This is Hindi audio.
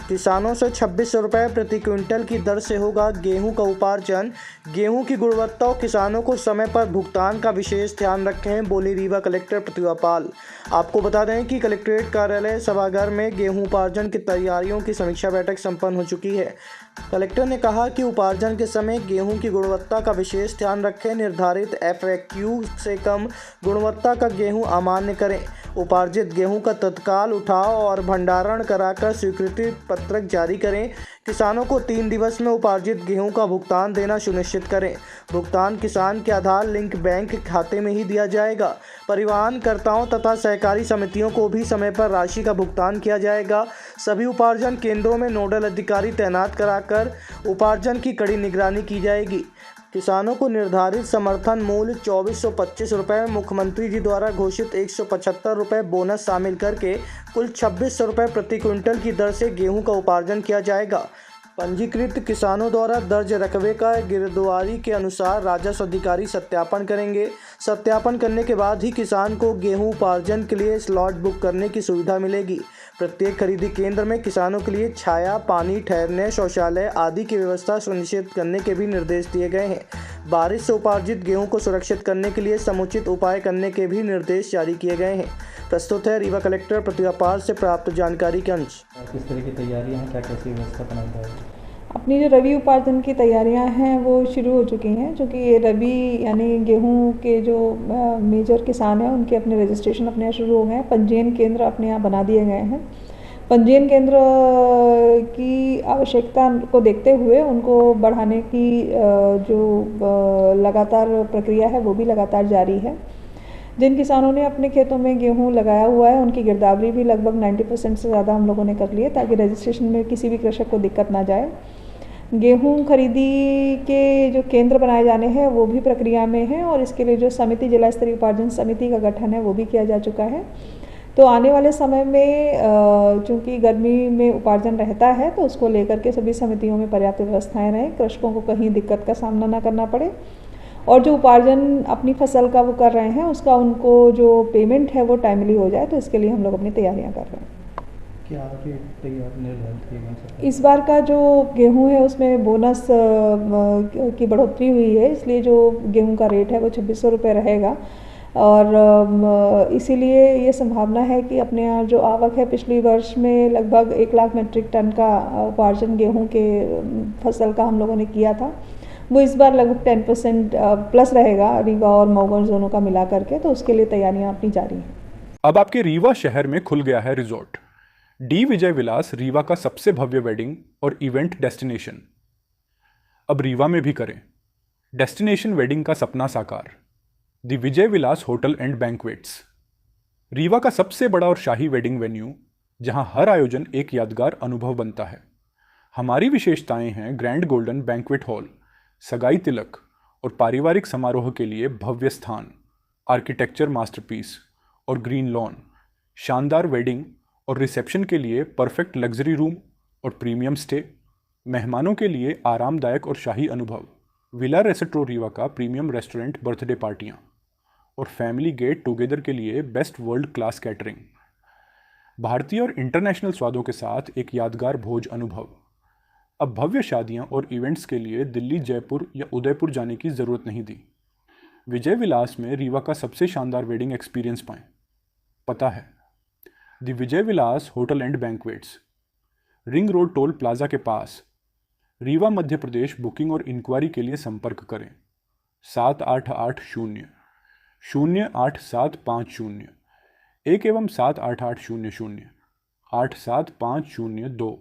किसानों से 26 रुपये प्रति क्विंटल की दर से होगा गेहूं का उपार्जन। गेहूं की गुणवत्ता और किसानों को समय पर भुगतान का विशेष ध्यान रखें, बोली रीवा कलेक्टर प्रतिभा पाल। आपको बता दें कि कलेक्ट्रेट कार्यालय सभागार में गेहूं उपार्जन की तैयारियों की समीक्षा बैठक संपन्न हो चुकी है। कलेक्टर ने कहा कि उपार्जन के समय गेहूं की गुणवत्ता का विशेष ध्यान रखें, निर्धारित FAQ से कम गुणवत्ता का गेहूं अमान्य करें। उपार्जित गेहूं का तत्काल उठाव और भंडारण कराकर स्वीकृति पत्रक जारी करें। किसानों को 3 दिवस में उपार्जित गेहूं का भुगतान देना सुनिश्चित करें। भुगतान किसान के आधार लिंक बैंक खाते में ही दिया जाएगा। परिवहनकर्ताओं तथा सहकारी समितियों को भी समय पर राशि का भुगतान किया जाएगा। सभी उपार्जन केंद्रों में नोडल अधिकारी तैनात कराकर उपार्जन की कड़ी निगरानी की जाएगी। किसानों को निर्धारित समर्थन मूल्य 2425 रुपये, मुख्यमंत्री जी द्वारा घोषित 175 रुपये बोनस शामिल करके कुल 26 रुपये प्रति क्विंटल की दर से गेहूं का उपार्जन किया जाएगा। पंजीकृत किसानों द्वारा दर्ज रकबे का गिरदावरी के अनुसार राजस्व अधिकारी सत्यापन करेंगे। सत्यापन करने के बाद ही किसान को गेहूं उपार्जन के लिए स्लॉट बुक करने की सुविधा मिलेगी। प्रत्येक खरीदी केंद्र में किसानों के लिए छाया, पानी, ठहरने, शौचालय आदि की व्यवस्था सुनिश्चित करने के भी निर्देश दिए गए हैं। बारिश से उपार्जित गेहूं को सुरक्षित करने के लिए समुचित उपाय करने के भी निर्देश जारी किए गए हैं। प्रस्तुत है रीवा कलेक्टर प्रतिभा पाल से प्राप्त जानकारी के अंश। किस तरह की तैयारियां हैं, क्या कैसी व्यवस्था बनाई जाएगी? अपनी जो रबी उपार्जन की तैयारियां हैं वो शुरू हो चुकी हैं, क्योंकि ये रबी यानी गेहूं के जो मेजर किसान हैं उनके अपने रजिस्ट्रेशन अपने यहाँ शुरू हो गए हैं। पंजीयन केंद्र अपने यहाँ बना दिए गए हैं। पंजीयन केंद्र की आवश्यकता को देखते हुए उनको बढ़ाने की जो लगातार प्रक्रिया है वो भी लगातार जारी है। जिन किसानों ने अपने खेतों में गेहूं लगाया हुआ है उनकी गिरदावरी भी लगभग 90% से ज़्यादा हम लोगों ने कर ली है, ताकि रजिस्ट्रेशन में किसी भी कृषक को दिक्कत ना जाए। गेहूं खरीदी के जो केंद्र बनाए जाने हैं वो भी प्रक्रिया में है, और इसके लिए जो समिति, जिला स्तरीय उपार्जन समिति का गठन है वो भी किया जा चुका है। तो आने वाले समय में चूँकि गर्मी में उपार्जन रहता है तो उसको लेकर के सभी समितियों में पर्याप्त व्यवस्थाएँ रहें, कृषकों को कहीं दिक्कत का सामना ना करना पड़े, और जो उपार्जन अपनी फसल का वो कर रहे हैं उसका उनको जो पेमेंट है वो टाइमली हो जाए। तो इसके लिए हम लोग अपनी तैयारियां कर रहे हैं। क्या रेट तैयार निर्धारित किए गए? इस बार का जो गेहूं है उसमें बोनस की बढ़ोतरी हुई है, इसलिए जो गेहूं का रेट है वो 2600 रुपये रहेगा। और इसीलिए ये संभावना है कि अपने यहाँ जो आवक है पिछले वर्ष में लगभग 1 लाख मीट्रिक टन का उपार्जन गेहूं के फसल का हम लोगों ने किया था, वो इस बार लगभग 10% प्लस रहेगा रीवा और मऊगढ़ जोनों का मिला करके। तो उसके लिए तैयारियां अपनी जारी हैं। अब आपके रीवा शहर में खुल गया है रिजॉर्ट डी विजय विलास, रीवा का सबसे भव्य वेडिंग और इवेंट डेस्टिनेशन। अब रीवा में भी करें डेस्टिनेशन वेडिंग का सपना साकार। The Vijay Vilas hotel and banquets, Rewa का सबसे बड़ा और शाही वेडिंग वेन्यू, जहां हर आयोजन एक यादगार अनुभव बनता है। हमारी विशेषताएं हैं ग्रैंड गोल्डन बैंक्वेट हॉल, सगाई तिलक और पारिवारिक समारोह के लिए भव्य स्थान, आर्किटेक्चर मास्टरपीस और ग्रीन लॉन, शानदार वेडिंग और रिसेप्शन के लिए परफेक्ट लग्जरी रूम और प्रीमियम स्टे, मेहमानों के लिए आरामदायक और शाही अनुभव, विला रेस्टोरेंट रीवा का प्रीमियम रेस्टोरेंट, बर्थडे पार्टियाँ और फैमिली गेट टुगेदर के लिए बेस्ट वर्ल्ड क्लास कैटरिंग, भारतीय और इंटरनेशनल स्वादों के साथ एक यादगार भोज अनुभव। अब भव्य शादियां और इवेंट्स के लिए दिल्ली, जयपुर या उदयपुर जाने की ज़रूरत नहीं दी। विजय विलास में रीवा का सबसे शानदार वेडिंग एक्सपीरियंस पाएं। पता है the Vijay Vilas hotel and banquets, ring road toll plaza के पास, रीवा, मध्य प्रदेश। बुकिंग और इंक्वायरी के लिए संपर्क करें 7880 08750 1 एवं 78800 87502।